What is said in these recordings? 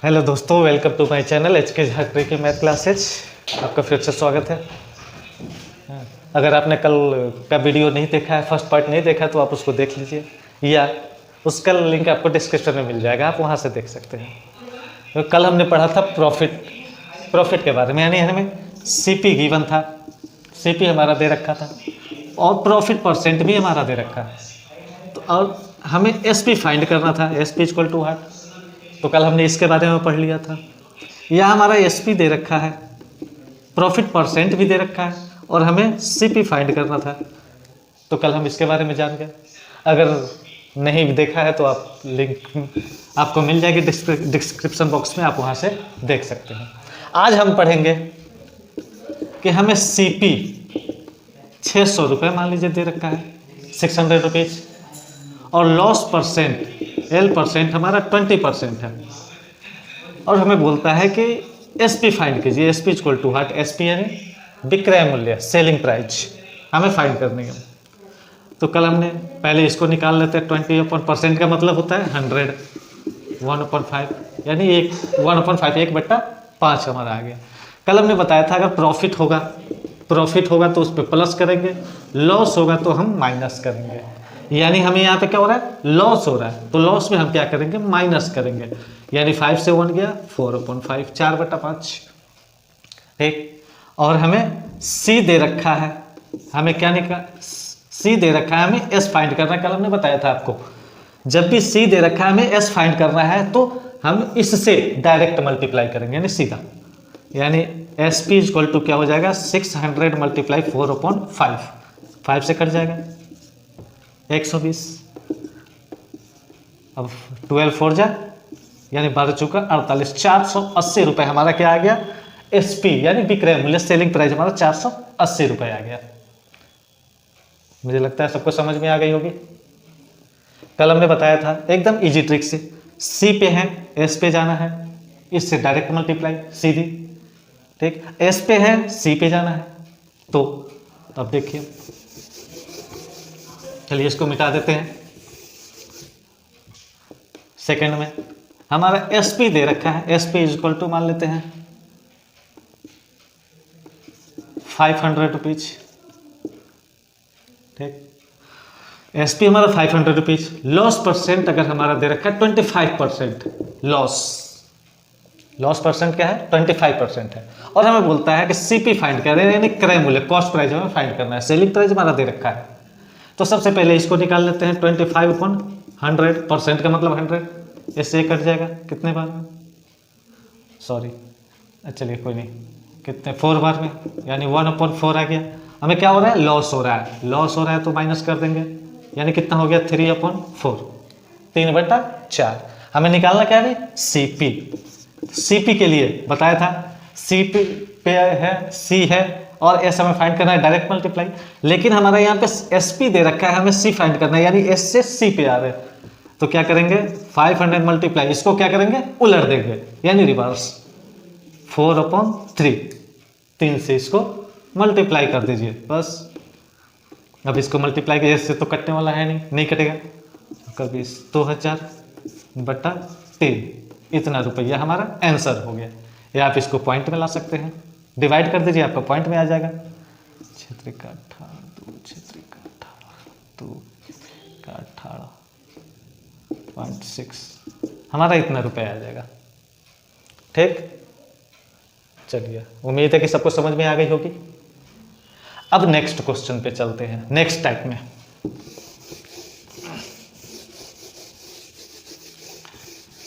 Hello दोस्तों, welcome to my channel H K Jhakre की math classes. आपका फिर से स्वागत है। अगर आपने कल का वीडियो नहीं देखा है, फर्स्ट पार्ट नहीं देखा, तो आप उसको देख लीजिए, या उसका लिंक आपको डिस्क्रिप्शन में मिल जाएगा, आप वहाँ से देख सकते हैं। तो कल हमने पढ़ा था प्रॉफिट के बारे में, यानी हमें सीपी गिवन था, सीपी हमारा दे रखा था और प्रॉफिट परसेंट भी हमारा दे रखा है। तो और हमें एसपी फाइंड करना था, एसपी इक्वल टू व्हाट। तो कल हमने इसके बारे में पढ़ लिया था। यह हमारा एसपी दे रखा है, प्रॉफिट परसेंट भी दे रखा है और हमें सीपी फाइंड करना था। तो कल हम इसके बारे में जान गए। अगर नहीं देखा है तो आप लिंक आपको मिल जाएगी डिस्क्रिप्शन बॉक्स में, आप वहाँ से देख सकते हैं। आज हम पढ़ेंगे कि हमें सीपी 600 रुपये मान लीजिए दे रखा है, 600 रुपीज़, और लॉस परसेंट एल परसेंट हमारा 20% है, और हमें बोलता है कि एसपी फाइंड कीजिए। SP equal to what, SP यानी विक्रय मूल्य, सेलिंग प्राइस हमें फाइंड करनी है। तो कल हमने पहले इसको निकाल लेते हैं। 20% का मतलब होता है 100, 1/5 यानी 1/5, 1/5 हमारा आ गया। कल हमने बताया था अगर प्रॉफिट होगा तो उस पर प्लस करेंगे, लॉस होगा तो हम माइनस करेंगे। यानी हमें यहाँ पे क्या हो रहा है, लॉस हो रहा है, तो लॉस में हम क्या करेंगे, माइनस करेंगे। यानी 5 से 1 गया, 4/5, 4/5। ठीक, और हमें सी दे रखा है, हमें क्या निकाल, सी दे रखा है, हमें एस फाइंड करना है। कल हमने बताया था आपको, जब भी सी दे रखा है हमें एस फाइंड करना है, तो हम इससे डायरेक्ट मल्टीप्लाई करेंगे, यानी सीधा। यानी एस पी इक्वल टू क्या हो जाएगा, 600 मल्टीप्लाई 4/5, 5 से कट जाएगा 120। अब 12 4 जा, यानी 12 चौका 48, 480 रुपये हमारा क्या आ गया, एसपी यानी विक्रय मूल्य, सेलिंग प्राइस हमारा 480 रुपये आ गया। मुझे लगता है सबको समझ में आ गई होगी। कल हमने बताया था एकदम इजी ट्रिक से, सी पे है, एस पे जाना है, इससे डायरेक्ट मल्टीप्लाई सीधी। ठीक, एस पे है, सी पे जाना है, तो अब देखिए, चलिए इसको मिटा देते हैं। सेकंड में हमारा एसपी दे रखा है, एसपी इक्वल टू मान लेते हैं 500 रुपीज। ठीक, एसपी हमारा 500 रुपीज। लॉस परसेंट अगर हमारा दे रखा है 25%, लॉस परसेंट क्या है, 25% है, और हमें बोलता है कि सीपी फाइंड कर रहे हैं, यानी क्रय मूल्य, कॉस्ट प्राइस हमें फाइंड करना है। सेलिंग प्राइस हमारा दे रखा है, तो सबसे पहले इसको निकाल लेते हैं। 25/100, का मतलब 100, इससे कट जाएगा कितने बार में, सॉरी चलिए कोई नहीं, कितने 4 बार में, यानी 1/4 आ गया। हमें क्या हो रहा है, लॉस हो रहा है, तो माइनस कर देंगे, यानी कितना हो गया 3/4, 3/4। हमें निकालना क्या है, सीपी। सीपी के लिए बताया था, सीपी पे है, सी है, और एस हमें फाइंड करना है डायरेक्ट मल्टीप्लाई। लेकिन हमारा यहाँ पे एसपी दे रखा है, हमें सी फाइंड करना है, यानी एस से सी पे आ रहे हैं। तो क्या करेंगे, 500 मल्टीप्लाई, इसको क्या करेंगे, उलट देंगे, यानी रिवर्स, 4/3, 3 से इसको मल्टीप्लाई कर दीजिए बस। अब इसको मल्टीप्लाई कीजिए, इससे तो कटने वाला है नहीं कटेगा। कभी 2000/3, इतना रुपया हमारा आंसर हो गया। या आप इसको पॉइंट में ला सकते हैं, डिवाइड कर दीजिए, आपका पॉइंट में आ जाएगा। 18.6 हमारा इतना रुपया आ जाएगा। ठीक, चलिए उम्मीद है कि सबको समझ में आ गई होगी। अब नेक्स्ट क्वेश्चन पे चलते हैं, नेक्स्ट टाइप में।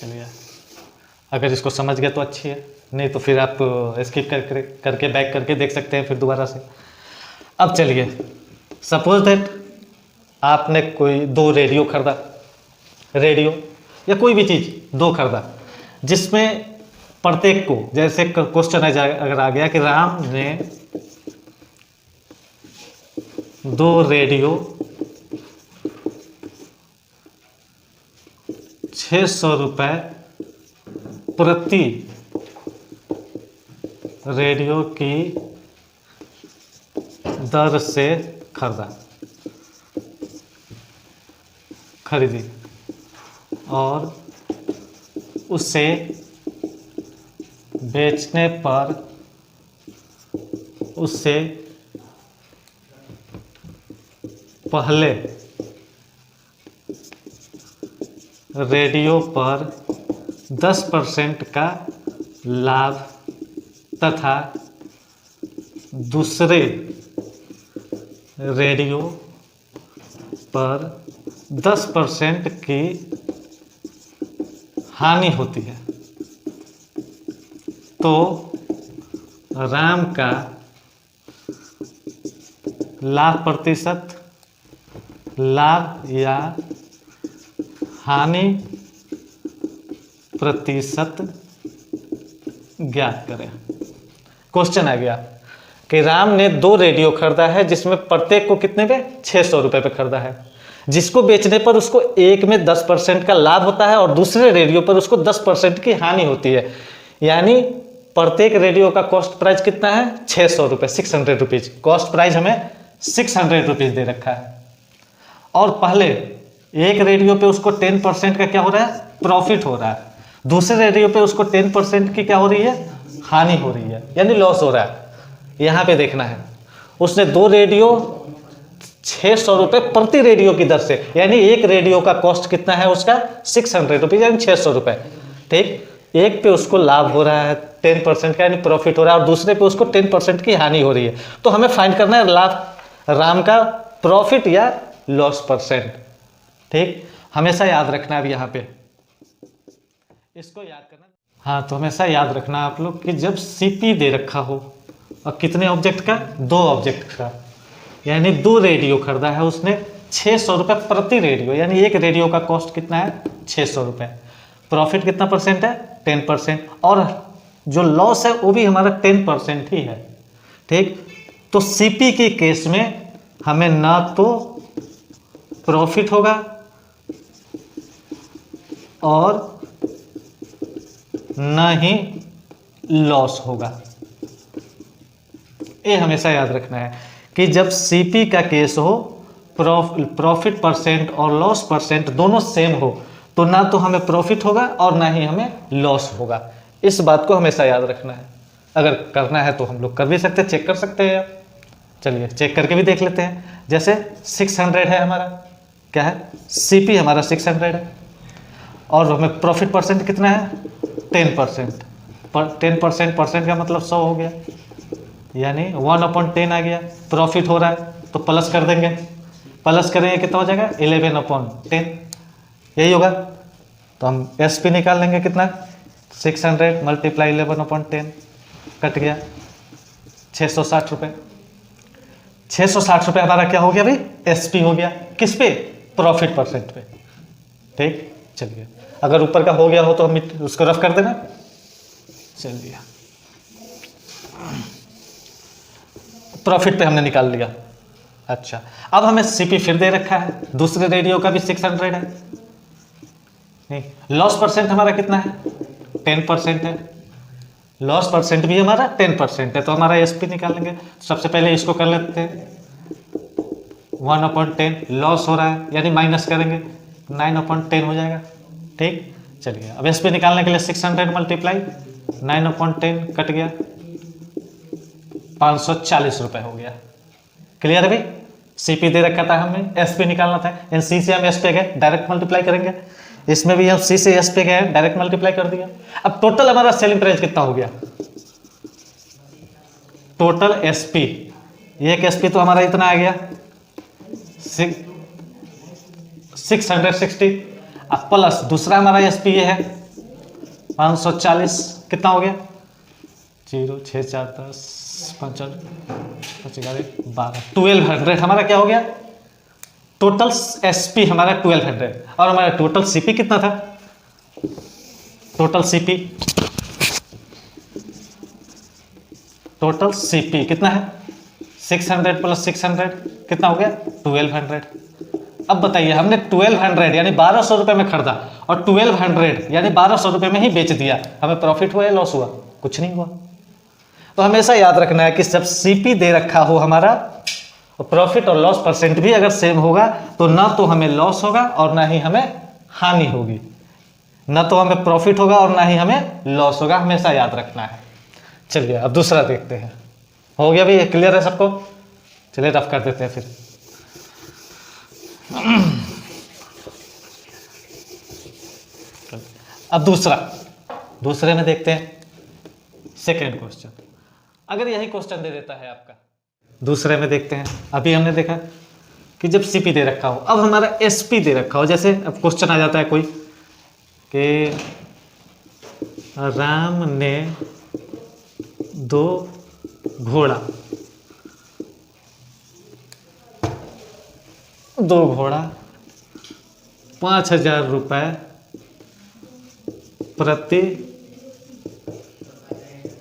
चलिए, अगर इसको समझ गए तो अच्छी है, नहीं तो फिर आप स्किप करके बैक करके देख सकते हैं फिर दोबारा से। अब चलिए, सपोज दैट आपने कोई 2 रेडियो खरीदा, रेडियो या कोई भी चीज़ 2 खरीदा, जिसमें प्रत्येक को, जैसे क्वेश्चन अगर आ गया कि राम ने 2 रेडियो 600 रुपये प्रति रेडियो की दर से खरीदी, और उसे बेचने पर उससे पहले रेडियो पर 10% का लाभ तथा दूसरे रेडियो पर 10% की हानि होती है तो राम का लाभ या हानि प्रतिशत ज्ञात करें। क्वेश्चन आ गया कि राम ने 2 रेडियो खरीदा है जिसमें प्रत्येक को कितने पे 600 रुपये पे खरीदा है, जिसको बेचने पर उसको एक में 10% का लाभ होता है और दूसरे रेडियो पर उसको 10% की हानि होती है। यानी प्रत्येक रेडियो का कॉस्ट प्राइस कितना है 600 रुपये, 600 रुपीज़। कॉस्ट प्राइस हमें 600 रुपीज़ दे रखा है और पहले एक रेडियो पे उसको 10% का क्या हो रहा है प्रॉफिट हो रहा है, दूसरे रेडियो पे उसको 10% की क्या हो रही है हानि हो रही है, यानी लॉस हो रहा है। यहाँ पे देखना है उसने 2 रेडियो 600 रुपये प्रति रेडियो की दर से, यानी एक रेडियो का कॉस्ट कितना है उसका 600 रुपीज़ यानी 600 रुपये। ठीक, एक पे उसको लाभ हो रहा है 10% का यानी प्रॉफिट हो रहा है और दूसरे पे उसको 10% की हानि हो रही है। तो हमें फाइंड करना है राम का प्रॉफिट या लॉस परसेंट। ठीक, हमेशा याद रखना है अब यहाँ पे इसको याद करना। हाँ, तो हमेशा याद रखना आप लोग कि जब सीपी दे रखा हो और कितने ऑब्जेक्ट का 2 ऑब्जेक्ट का, यानी 2 रेडियो खरीदा है उसने 600 रुपये प्रति रेडियो, यानी एक रेडियो का कॉस्ट कितना है 600 रुपये। प्रॉफिट कितना परसेंट है 10% और जो लॉस है वो भी हमारा 10% ही है। ठीक, तो सीपी के केस में हमें ना तो प्रॉफिट होगा और न ही लॉस होगा। ये हमेशा याद रखना है कि जब सीपी का केस हो प्रॉफिट परसेंट और लॉस परसेंट दोनों सेम हो तो ना तो हमें प्रॉफिट होगा और ना ही हमें लॉस होगा। इस बात को हमेशा याद रखना है। अगर करना है तो हम लोग कर भी सकते हैं, चेक कर सकते हैं। चलिए चेक करके भी देख लेते हैं। जैसे 600 है हमारा, क्या है सीपी हमारा 600 है और हमें प्रॉफिट परसेंट कितना है 10%। 10% परसेंट का मतलब 100 हो गया, यानी 1/10 आ गया। प्रॉफिट हो रहा है तो प्लस कर देंगे, प्लस करेंगे कितना हो जाएगा 11/10, यही होगा। तो हम एसपी निकाल लेंगे कितना 600 मल्टीप्लाई 11/10 कट गया 660 रुपये। 660 रुपये हमारा क्या हो गया भाई एसपी हो गया, किस पे प्रॉफिट परसेंट पे। ठीक, चलिए अगर ऊपर का हो गया हो तो हम उसको रफ कर देना। चलिए प्रॉफिट पे हमने निकाल लिया। अच्छा, अब हमें सीपी फिर दे रखा है, दूसरे रेडियो का भी 600 है। नहीं, लॉस परसेंट हमारा कितना है 10% है, लॉस परसेंट भी हमारा 10% है। तो हमारा एसपी निकालेंगे। सबसे पहले इसको कर लेते हैं 1/10 लॉस हो रहा है यानी माइनस करेंगे 9/10 हो जाएगा। ठीक, चलिए अब एसपी निकालने के लिए 600 मल्टीप्लाई 9/10 कट गया 540 रुपये हो गया। क्लियर है भाई, सीपी दे रखा था हमें, एसपी निकालना था। इन सी से हम एस पे गए डायरेक्ट मल्टीप्लाई करेंगे, इसमें भी हम सी से एस पे गए डायरेक्ट मल्टीप्लाई कर दिया। अब टोटल हमारा सेलिंग प्राइस कितना हो गया टोटल एसपी, एक एसपी तो हमारा इतना आ गया 660। अब प्लस दूसरा हमारा एसपी ये है 540, कितना हो गया 0 6 4 10 5 5 11 12 1200 हमारा क्या हो गया टोटल एसपी हमारा 1200। और हमारा टोटल सीपी कितना था, टोटल सीपी कितना है 600 प्लस 600 कितना हो गया 1200। अब बताइए हमने 1200 यानी 1200 रुपये में खरीदा और 1200 यानी 1200 रुपये में ही बेच दिया, हमें प्रॉफिट हुआ या लॉस हुआ, कुछ नहीं हुआ। तो हमेशा याद रखना है कि जब सीपी दे रखा हो हमारा प्रॉफिट और लॉस परसेंट भी अगर सेम होगा तो ना तो हमें लॉस होगा और ना ही हमें हानि होगी। ना तो हमें प्रॉफिट होगा और ना ही हमें लॉस होगा, हमेशा याद रखना है। चलिए अब दूसरा देखते हैं। हो गया भाई, क्लियर है सबको? चलिए रफ कर देते हैं फिर। अब दूसरे में देखते हैं सेकेंड क्वेश्चन। अगर यही क्वेश्चन दे देता है आपका, दूसरे में देखते हैं। अभी हमने देखा कि जब सीपी दे रखा हो, अब हमारा एसपी दे रखा हो। जैसे अब क्वेश्चन आ जाता है कोई कि राम ने 2 घोड़ा 5,000 रुपये प्रति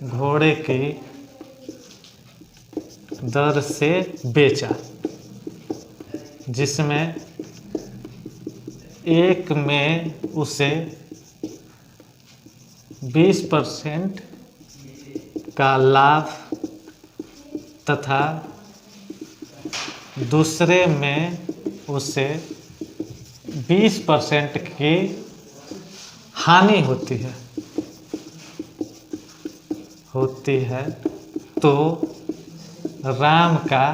घोड़े की दर से बेचा, जिसमें एक में उसे 20% का लाभ तथा दूसरे में उसे 20% की हानि होती है तो राम का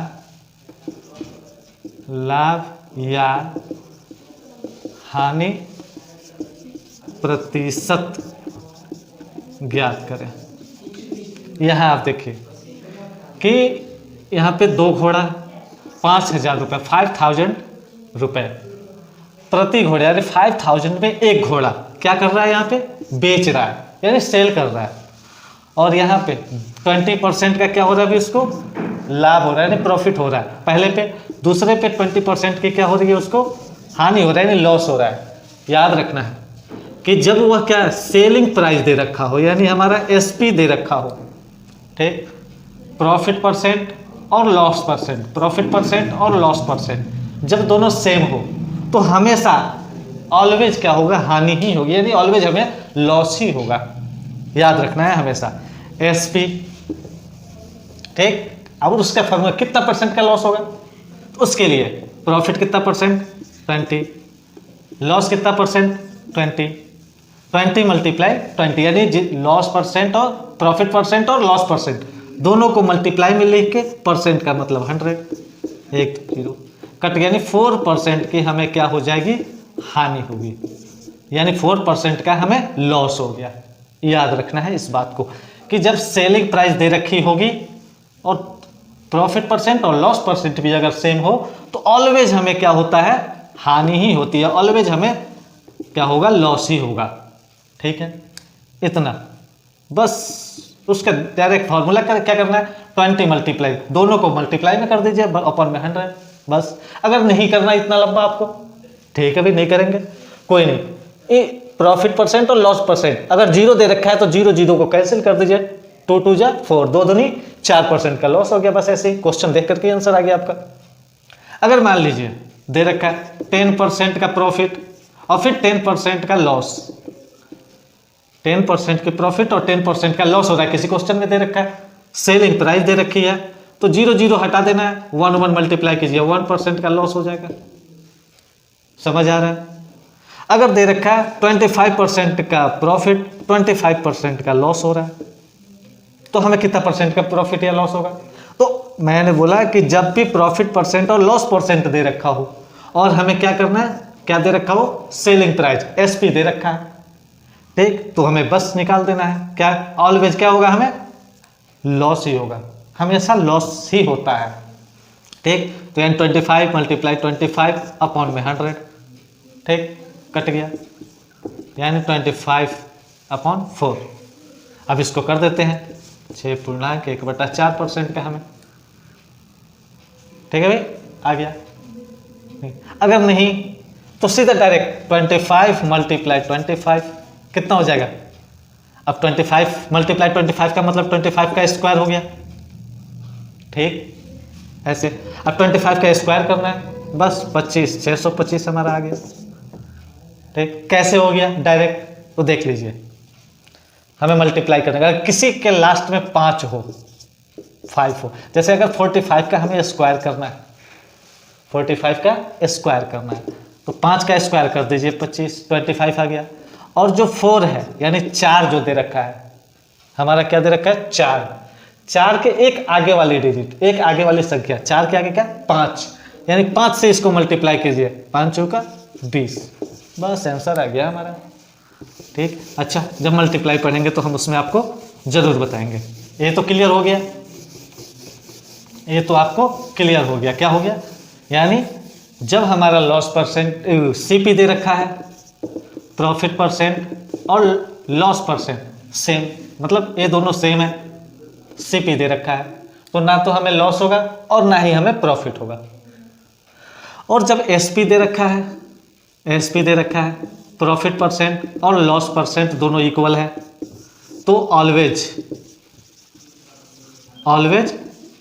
लाभ या हानि प्रतिशत ज्ञात करें। यहाँ आप देखिए कि यहाँ पे 2 घोड़ा 5,000 रुपये, 5,000 रुपये प्रति घोड़े, यानी 5,000 में एक घोड़ा क्या कर रहा है, यहाँ पे बेच रहा है, यानी सेल कर रहा है। और यहाँ पे 20% का क्या हो रहा है, अभी उसको लाभ हो रहा है, यानी प्रॉफिट हो रहा है पहले पे। दूसरे पे 20% की क्या हो रही है, उसको हानि हो रहा है, यानी लॉस हो रहा है। याद रखना है कि जब वह क्या सेलिंग प्राइस दे रखा हो, यानी हमारा एसपी दे रखा हो, ठीक, प्रॉफिट परसेंट और लॉस परसेंट, प्रॉफिट परसेंट और लॉस परसेंट, जब दोनों सेम हो तो हमेशा ऑलवेज क्या होगा, हानि ही होगी, यानी ऑलवेज हमें लॉस ही होगा। याद रखना है हमेशा एसपी, ठीक। अब उसका फॉर्मूला कितना परसेंट का लॉस होगा, तो उसके लिए प्रॉफिट कितना परसेंट 20, लॉस कितना परसेंट 20, 20 मल्टीप्लाई 20, यानी लॉस परसेंट और प्रॉफिट परसेंट और लॉस परसेंट दोनों को मल्टीप्लाई में लिख के परसेंट का मतलब 100, 1 0 कट, यानी 4% की हमें क्या हो जाएगी, हानि होगी, यानी 4% का हमें लॉस हो गया। याद रखना है इस बात को कि जब सेलिंग प्राइस दे रखी होगी और प्रॉफिट परसेंट और लॉस परसेंट भी अगर सेम हो तो ऑलवेज हमें क्या होता है, हानि ही होती है, ऑलवेज हमें क्या होगा, लॉस ही होगा। ठीक है, इतना बस। उसका डायरेक्ट फॉर्मूला क्या करना है, 20 मल्टीप्लाई, दोनों को मल्टीप्लाई में कर दीजिए अपन में 100, बस। अगर नहीं करना इतना लंबा आपको, ठीक है भी, नहीं करेंगे कोई नहीं। प्रॉफिट परसेंट और लॉस परसेंट अगर 0 दे रखा है तो 0 0 को कैंसिल कर दीजिए, 2 2 जा 4, 2 दूनी 4% का लॉस हो गया। बस ऐसे ही क्वेश्चन देख करके आंसर आ गया आपका। अगर मान लीजिए दे रखा है 10% का प्रॉफिट और फिर 10% का लॉस, 10% के प्रॉफिट और 10% का लॉस हो रहा है, किसी क्वेश्चन में दे रखा है, सेलिंग प्राइस दे रखी है, तो 0 0 हटा देना है, 1 1 मल्टीप्लाई कीजिए, 1% का लॉस हो जाएगा। समझ आ रहा है? अगर दे रखा है 25% का प्रॉफिट, 25% का लॉस हो रहा है, तो हमें कितना परसेंट का प्रॉफिट या लॉस होगा? तो मैंने बोला कि जब भी प्रॉफिट परसेंट और लॉस परसेंट दे रखा हो और हमें क्या करना है, क्या दे रखा हो, सेलिंग प्राइस एसपी दे रखा है, ठीक, तो हमें बस निकाल देना है। क्या ऑलवेज क्या होगा, हमें लॉस ही होगा, हमेशा लॉस ही होता है, ठीक। तो यानी 25 मल्टीप्लाई 25 अपॉन में 100, ठीक, कट गया, यानी 25 अपॉन 4। अब इसको कर देते हैं 6.1/4% का हमें, ठीक है भाई, आ गया। अगर नहीं तो सीधा डायरेक्ट 25 मल्टीप्लाई 25 कितना हो जाएगा, अब 25 मल्टीप्लाई 25 का मतलब 25 का स्क्वायर हो गया, ठीक, ऐसे। अब 25 का स्क्वायर करना है, बस 25, 625 हमारा आ गया, ठीक। कैसे हो गया डायरेक्ट, तो देख लीजिए, हमें मल्टीप्लाई करना है। अगर किसी के लास्ट में 5 हो, 5 हो, जैसे अगर 45 का हमें स्क्वायर करना है, 45 का स्क्वायर करना है, तो 5 का स्क्वायर कर दीजिए 25, 25 आ गया। और जो 4 है यानी 4 जो दे रखा है, हमारा क्या दे रखा है 4 के एक आगे वाली डिजिट, एक आगे वाली संख्या, 4 के आगे क्या 5, यानी 5 से इसको मल्टीप्लाई कीजिए, 5 चौका 20, बस आंसर आ गया हमारा। ठीक, अच्छा जब मल्टीप्लाई पढ़ेंगे तो हम उसमें आपको जरूर बताएंगे। ये तो क्लियर हो गया, ये तो आपको क्लियर हो गया। क्या हो गया, यानी जब हमारा लॉस परसेंट सीपी दे रखा है, प्रॉफिट परसेंट और लॉस परसेंट सेम, मतलब ये दोनों सेम है, सीपी दे रखा है तो ना तो हमें लॉस होगा और ना ही हमें प्रॉफिट होगा। और जब एसपी दे रखा है, एसपी दे रखा है, प्रॉफिट परसेंट और लॉस परसेंट दोनों इक्वल है, तो ऑलवेज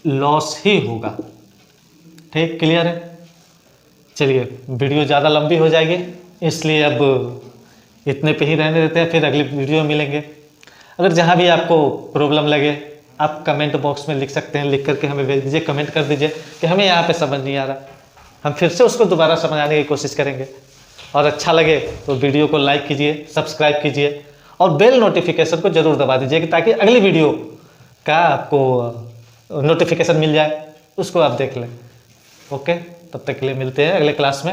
लॉस ही होगा। ठीक, क्लियर है। चलिए वीडियो ज़्यादा लंबी हो जाएगी, इसलिए अब इतने पे ही रहने देते हैं, फिर अगली वीडियो में मिलेंगे। अगर जहाँ भी आपको प्रॉब्लम लगे आप कमेंट बॉक्स में लिख सकते हैं, लिख करके हमें भेज दीजिए, कमेंट कर दीजिए कि हमें यहाँ पे समझ नहीं आ रहा, हम फिर से उसको दोबारा समझाने की कोशिश करेंगे। और अच्छा लगे तो वीडियो को लाइक कीजिए, सब्सक्राइब कीजिए और बेल नोटिफिकेशन को जरूर दबा दीजिए ताकि अगली वीडियो का आपको नोटिफिकेशन मिल जाए, उसको आप देख लें। ओके, तब तक के लिए मिलते हैं अगले क्लास में।